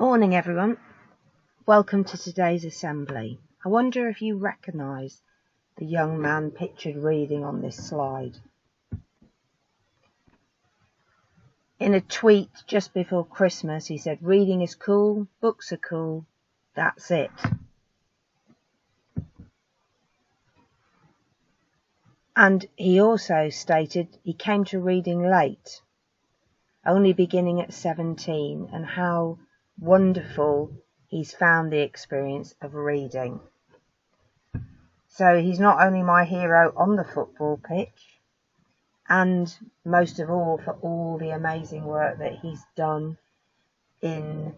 Morning everyone, welcome to today's assembly. I wonder if you recognise the young man pictured reading on this slide. In a tweet just before Christmas he said, "Reading is cool, books are cool, that's it." And he also stated he came to reading late, only beginning at 17, and how wonderful he's found the experience of reading. So he's not only my hero on the football pitch, and most of all for all the amazing work that he's done in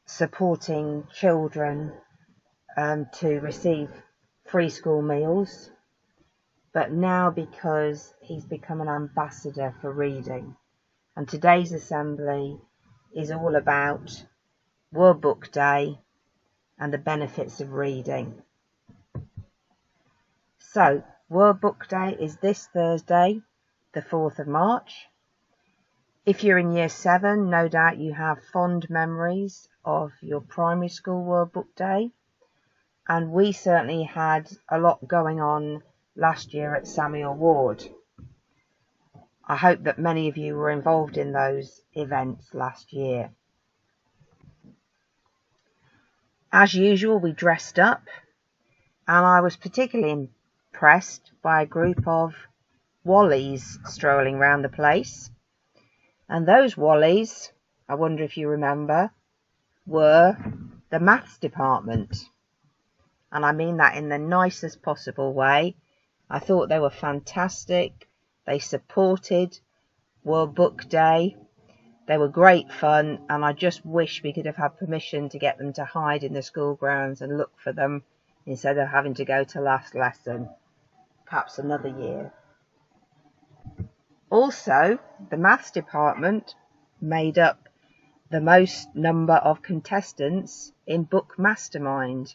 supporting children to receive free school meals, but now because he's become an ambassador for reading. And today's assembly is all about World Book Day and the benefits of reading. So, World Book Day is this Thursday, the 4th of March. If you're in Year 7, no doubt you have fond memories of your primary school World Book Day. And we certainly had a lot going on last year at Samuel Ward. I hope that many of you were involved in those events last year. As usual, we dressed up, and I was particularly impressed by a group of Wallies strolling around the place. And those Wallies, I wonder if you remember, were the maths department. And I mean that in the nicest possible way. I thought they were fantastic. They supported World Book Day. They were great fun, and I just wish we could have had permission to get them to hide in the school grounds and look for them instead of having to go to last lesson. Perhaps another year. Also, the maths department made up the most number of contestants in Book Mastermind,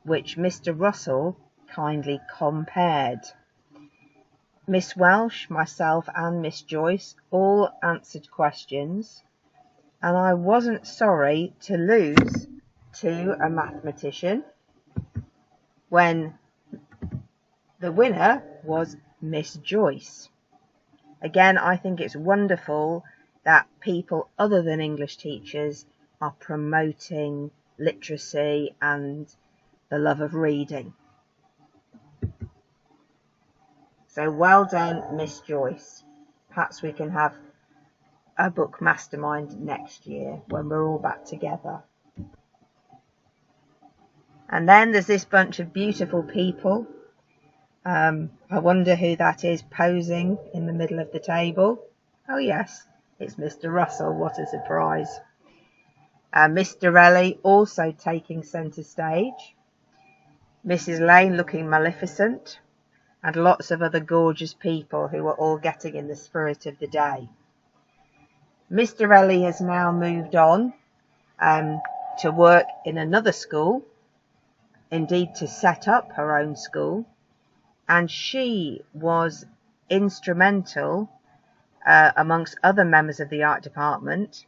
which Mr. Russell kindly compared. Miss Welsh, myself and Miss Joyce all answered questions, and I wasn't sorry to lose to a mathematician when the winner was Miss Joyce. Again, I think it's wonderful that people other than English teachers are promoting literacy and the love of reading. So well done, Miss Joyce. Perhaps we can have a book mastermind next year when we're all back together. And then there's this bunch of beautiful people. I wonder who that is posing in the middle of the table. Oh yes, it's Mr. Russell. What a surprise. Mr. Ellie also taking centre stage. Mrs. Lane looking magnificent. And lots of other gorgeous people who are all getting in the spirit of the day. Mr. Ellie has now moved on to work in another school, indeed to set up her own school, and she was instrumental, amongst other members of the art department,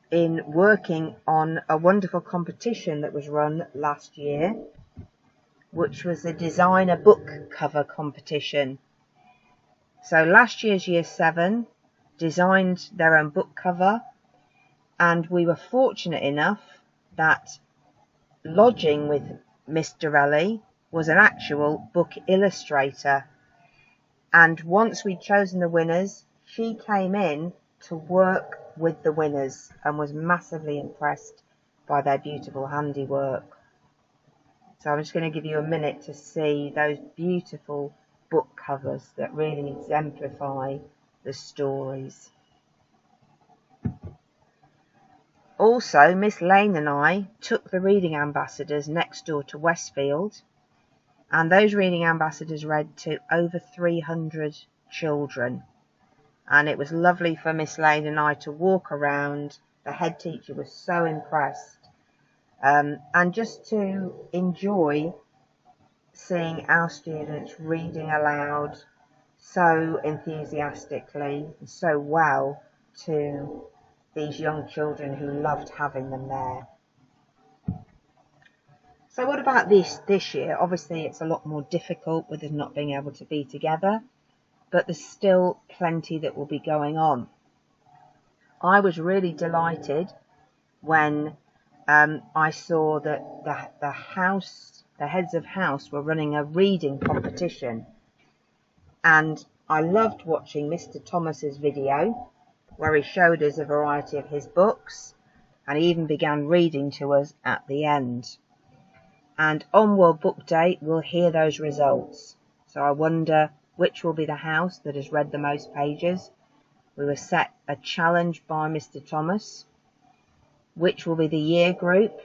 in working on a wonderful competition that was run last year, which was the Design a Book Cover competition. So last year's Year 7 designed their own book cover, and we were fortunate enough that lodging with Mr. Ellie was an actual book illustrator. And once we'd chosen the winners, she came in to work with the winners and was massively impressed by their beautiful handiwork. So I'm just going to give you a minute to see those beautiful book covers that really exemplify the stories. Also, Miss Lane and I took the reading ambassadors next door to Westfield, and those reading ambassadors read to over 300 children. And it was lovely for Miss Lane and I to walk around. The head teacher was so impressed. And just to enjoy seeing our students reading aloud so enthusiastically and so well to these young children who loved having them there. So what about this year? Obviously it's a lot more difficult with us not being able to be together, but there's still plenty that will be going on. I was really delighted when I saw that the heads of house were running a reading competition, and I loved watching Mr. Thomas's video where he showed us a variety of his books, and he even began reading to us at the end. And on World Book Day we'll hear those results. So I wonder which will be the house that has read the most pages. We were set a challenge by Mr. Thomas. Which will be the year group?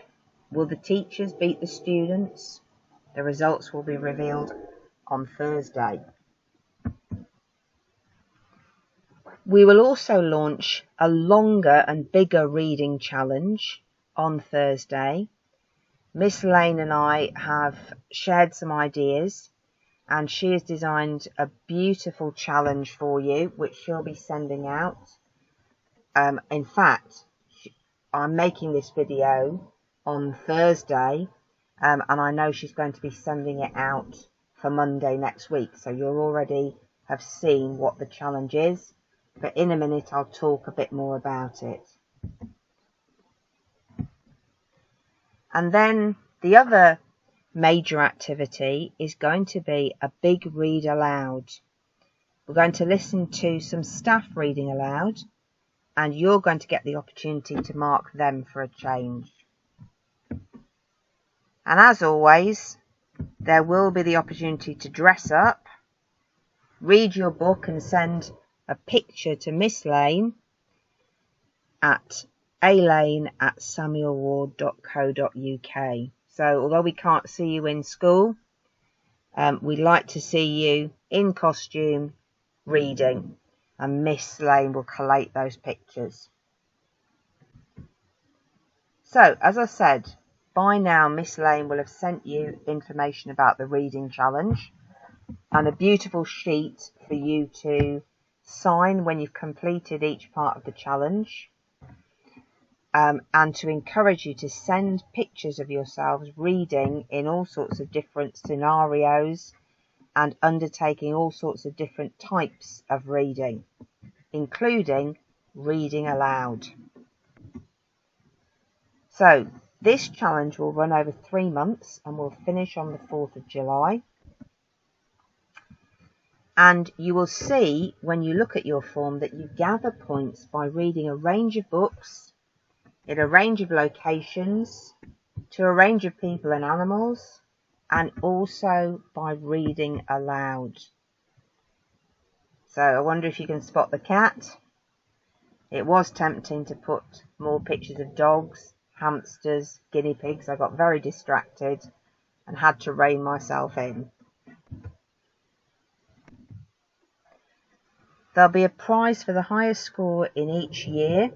Will the teachers beat the students? The results will be revealed on Thursday. We will also launch a longer and bigger reading challenge on Thursday. Miss Lane and I have shared some ideas, and she has designed a beautiful challenge for you, which she'll be sending out. In fact, I'm making this video on Thursday, and I know she's going to be sending it out for Monday next week, so you'll already have seen what the challenge is, but in a minute I'll talk a bit more about it. And then the other major activity is going to be a big read aloud. We're going to listen to some staff reading aloud, and you're going to get the opportunity to mark them for a change. And as always, there will be the opportunity to dress up, read your book and send a picture to Miss Lane at alane@samuelward.co.uk. So although we can't see you in school, we'd like to see you in costume reading, and Miss Lane will collate those pictures. So as I said, by now Miss Lane will have sent you information about the reading challenge and a beautiful sheet for you to sign when you've completed each part of the challenge. And to encourage you to send pictures of yourselves reading in all sorts of different scenarios and undertaking all sorts of different types of reading, including reading aloud. So this challenge will run over 3 months and will finish on the 4th of July. And you will see when you look at your form that you gather points by reading a range of books in a range of locations, to a range of people and animals, and also by reading aloud. So I wonder if you can spot the cat. It was tempting to put more pictures of dogs, hamsters, guinea pigs. I got very distracted and had to rein myself in. There'll be a prize for the highest score in each year,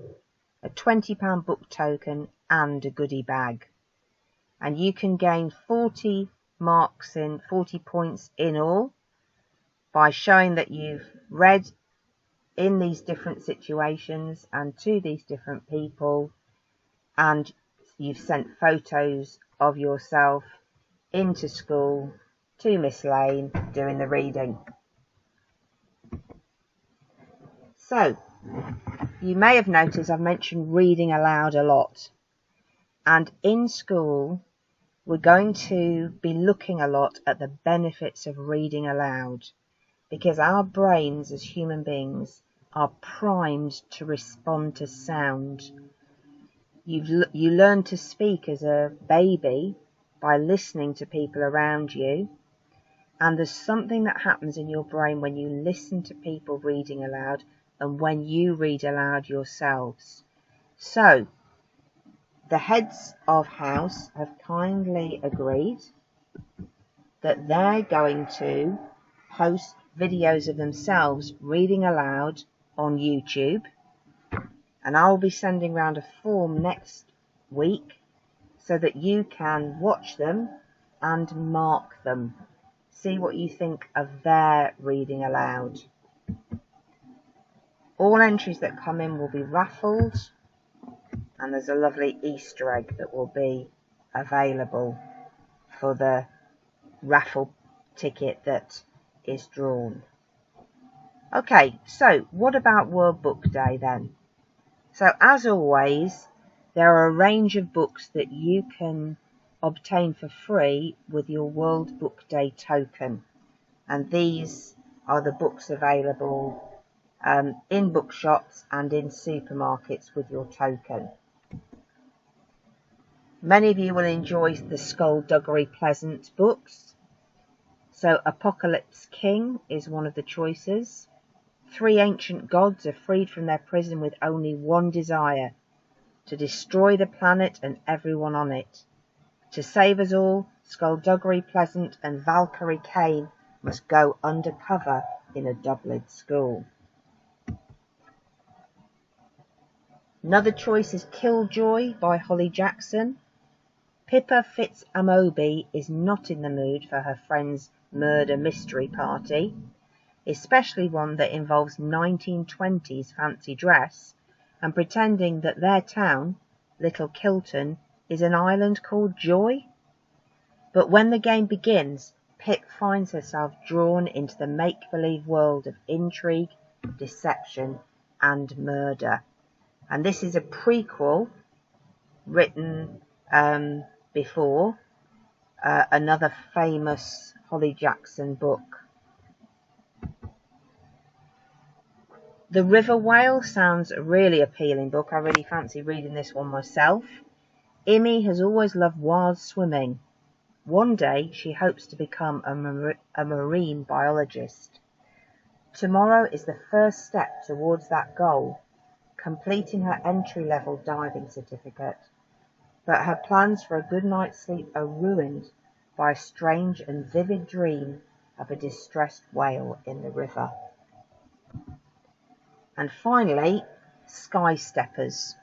a £20 book token and a goodie bag. And you can gain 40 points in all by showing that you've read in these different situations and to these different people, and you've sent photos of yourself into school to Miss Lane doing the reading. So you may have noticed I've mentioned reading aloud a lot, and in school we're going to be looking a lot at the benefits of reading aloud, because our brains as human beings are primed to respond to sound. You learn to speak as a baby by listening to people around you, and there's something that happens in your brain when you listen to people reading aloud and when you read aloud yourselves. So the heads of house have kindly agreed that they're going to post videos of themselves reading aloud on YouTube, and I'll be sending round a form next week so that you can watch them and mark them. See what you think of their reading aloud. All entries that come in will be raffled, and there's a lovely Easter egg that will be available for the raffle ticket that is drawn. Okay, so what about World Book Day then? So as always, there are a range of books that you can obtain for free with your World Book Day token, and these are the books available in bookshops and in supermarkets with your token. Many of you will enjoy the Skullduggery Pleasant books. So Apocalypse King is one of the choices. 3 ancient gods are freed from their prison with only one desire: to destroy the planet and everyone on it. To save us all, Skullduggery Pleasant and Valkyrie Kane must go undercover in a Dublin school. Another choice is Killjoy by Holly Jackson. Pippa Fitz-Amobi is not in the mood for her friend's murder mystery party, especially one that involves 1920s fancy dress and pretending that their town, Little Kilton, is an island called Joy. But when the game begins, Pip finds herself drawn into the make-believe world of intrigue, deception and murder. And this is a prequel written before another famous Holly Jackson book. The River Whale sounds a really appealing book. I really fancy reading this one myself. Imi has always loved wild swimming. One day she hopes to become a marine biologist. Tomorrow is the first step towards that goal, completing her entry-level diving certificate. But her plans for a good night's sleep are ruined by a strange and vivid dream of a distressed whale in the river. And finally, Sky Steppers.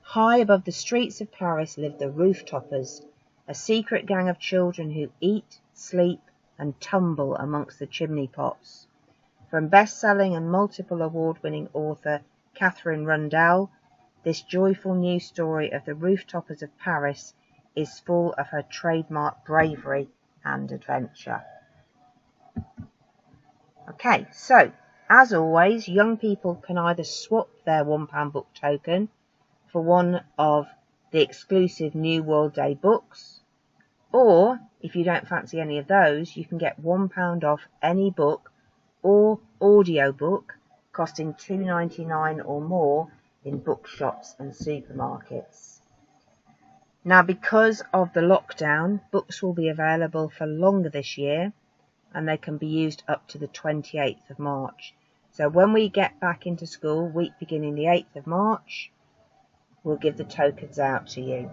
High above the streets of Paris live the Rooftoppers, a secret gang of children who eat, sleep and tumble amongst the chimney pots. From best-selling and multiple award-winning author Catherine Rundell, this joyful new story of the Rooftoppers of Paris is full of her trademark bravery and adventure. Okay, so as always, young people can either swap their £1 book token for one of the exclusive New World Day books, or if you don't fancy any of those, you can get £1 off any book or audio book costing $2.99 or more in bookshops and supermarkets. Now, because of the lockdown, books will be available for longer this year, and they can be used up to the 28th of March. So when we get back into school, week beginning the 8th of March, we'll give the tokens out to you.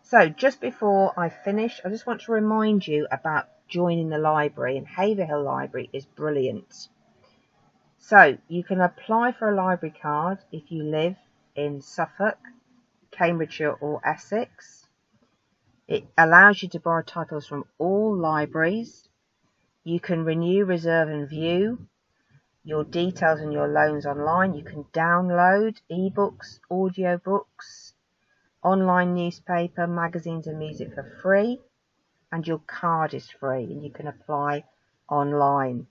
So just before I finish, I just want to remind you about joining the library, and Haverhill Library is brilliant. So you can apply for a library card if you live in Suffolk, Cambridgeshire or Essex. It allows you to borrow titles from all libraries. You can renew, reserve and view your details and your loans online. You can download ebooks, audiobooks, online newspaper, magazines and music for free. And your card is free and you can apply online.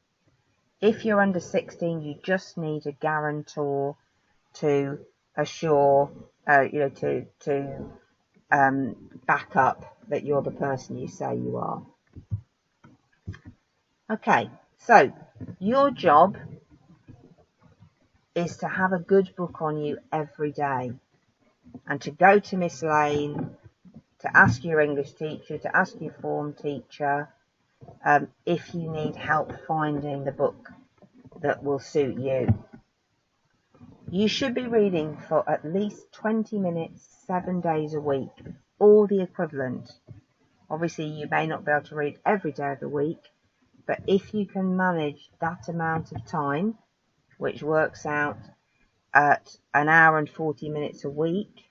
If you're under 16, you just need a guarantor to assure, to back up that you're the person you say you are. Okay, so your job is to have a good book on you every day and to go to Miss Lane, to ask your English teacher, to ask your form teacher, if you need help finding the book that will suit you. You should be reading for at least 20 minutes, 7 days a week, or the equivalent. Obviously, you may not be able to read every day of the week, but if you can manage that amount of time, which works out at an hour and 40 minutes a week,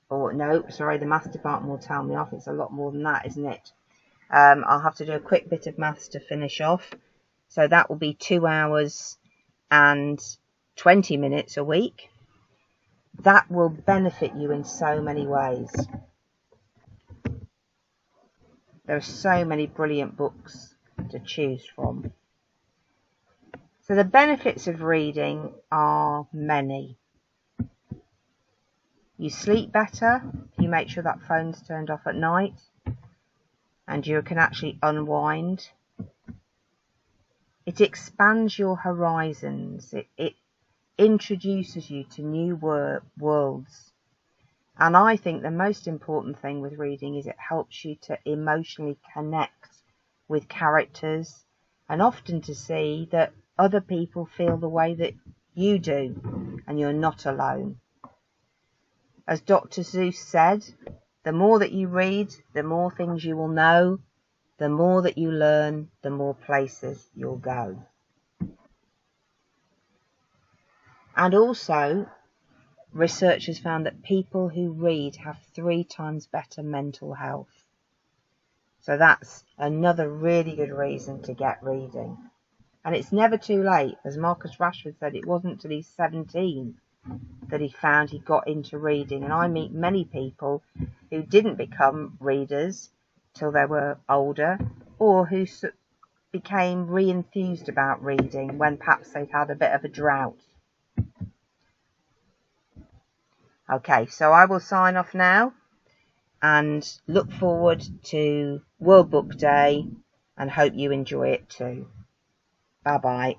the maths department will tell me off, it's a lot more than that, isn't it? I'll have to do a quick bit of maths to finish off. So that will be 2 hours and 20 minutes a week. that will benefit you in so many ways. There are so many brilliant books to choose from. So the benefits of reading are many. You sleep better if you make sure that phone's turned off at night and you can actually unwind. It expands your horizons. It introduces you to new worlds. And I think the most important thing with reading is it helps you to emotionally connect with characters and often to see that other people feel the way that you do and you're not alone. As Dr. Seuss said, the more that you read, the more things you will know. The more that you learn, the more places you'll go. And also, research has found that people who read have 3 times better mental health. So that's another really good reason to get reading. And it's never too late. As Marcus Rashford said, it wasn't until he's 17 that he found he got into reading. And I meet many people who didn't become readers till they were older, or who became re-enthused about reading when perhaps they'd had a bit of a drought. Okay, so I will sign off now and look forward to World Book Day and hope you enjoy it too. Bye bye.